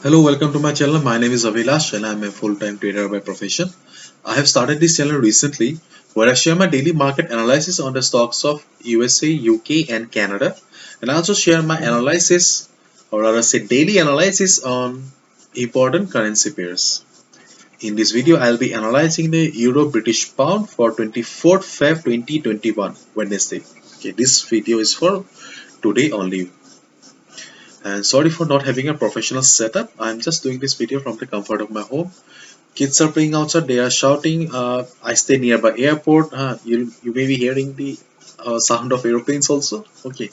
Hello, welcome to my channel. My name is Avilash and I'm a full-time trader by profession. I have started this channel recently where I share my daily market analysis on the stocks of USA, UK and Canada, and I also share my analysis, or rather say daily analysis, on important currency pairs. In this video, I'll be analyzing the Euro British Pound for 24th Feb 2021 Wednesday. Okay, this video is for today only. And sorry for not having a professional setup. I'm just doing this video from the comfort of my home. Kids are playing outside, they are shouting. I stay nearby airport. You may be hearing the sound of aeroplanes also. Okay.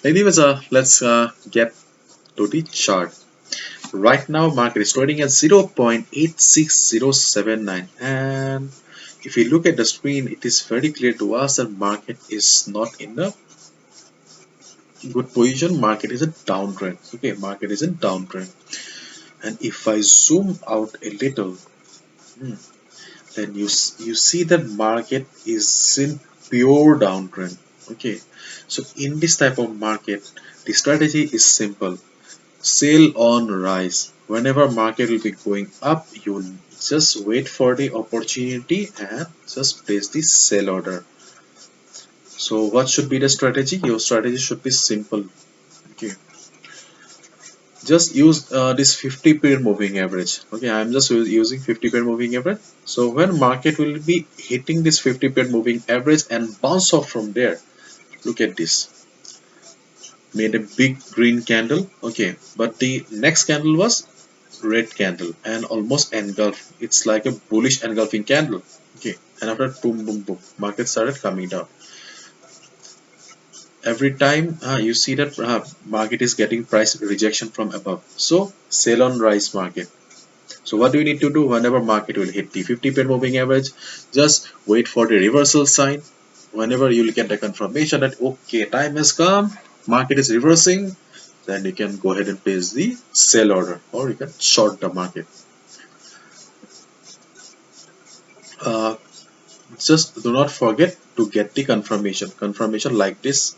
Anyways, let's get to the chart. Right now market is trading at 0.86079, and if you look at the screen, it is very clear to us that market is not in a good position. Market is a downtrend. Okay, market is in downtrend. And if I zoom out a little, then you see that market is in pure downtrend. Okay, so in this type of market, the strategy is simple: sell on rise. Whenever market will be going up, you just wait for the opportunity and just place the sell order. So what should be the strategy? Your strategy should be simple. Okay, just use this 50 pair moving average. Okay, I'm just using 50 pair moving average. So when market will be hitting this 50 pair moving average and bounce off from there, look at this, made a big green candle. Okay, but the next candle was red candle and almost engulf. It's like a bullish engulfing candle. Okay, and after boom boom boom, market started coming down. Every time you see that market is getting price rejection from above, so sell on rise market. So what do you need to do? Whenever market will hit the 50 pair moving average, just wait for the reversal sign. Whenever you will get the confirmation that okay, time has come, market is reversing, then you can go ahead and place the sell order, or you can short the market. uh, just do not forget to get the confirmation like this,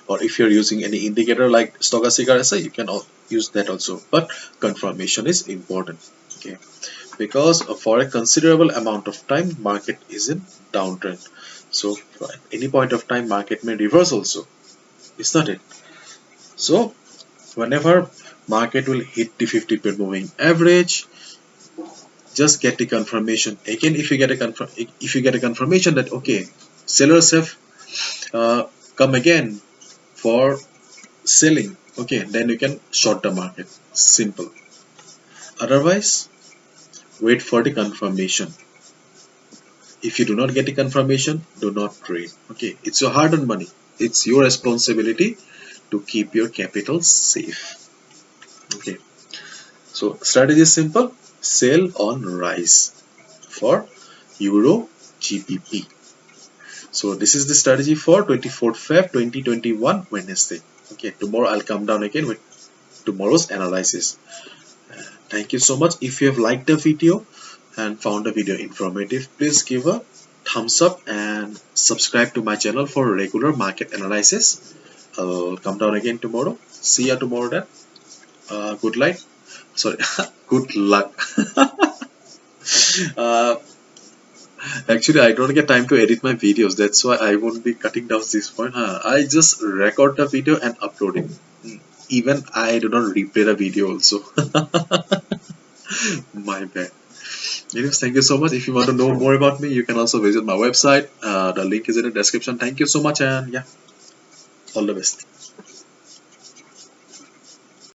or if you're using any indicator like stochastic RSI, you can use that also, but confirmation is important. Okay, because for a considerable amount of time market is in downtrend, so at any point of time market may reverse also. Is not it? So whenever market will hit the 50 pip moving average, just get the confirmation again. If you get a confirmation that okay, sellers have uh, come again for selling, okay, then you can short the market. Simple. Otherwise, wait for the confirmation. If you do not get the confirmation, do not trade. Okay, it's your hard-earned money. It's your responsibility to keep your capital safe. Okay, so strategy is simple: sell on rise for Euro GBP. So this is the strategy for 24th Feb 2021 Wednesday. Okay, tomorrow I'll come down again with tomorrow's analysis. Thank you so much. If you have liked the video and found the video informative, please give a thumbs up and subscribe to my channel for regular market analysis. I'll come down again tomorrow. See ya tomorrow then. Good light. Sorry, good luck. uh, Actually, I don't get time to edit my videos. That's why I won't be cutting down this point. I just record the video and upload it. Even I do not replay the video also. My bad. Anyways, thank you so much. If you want to know more about me, you can also visit my website. The link is in the description. Thank you so much, and yeah, all the best.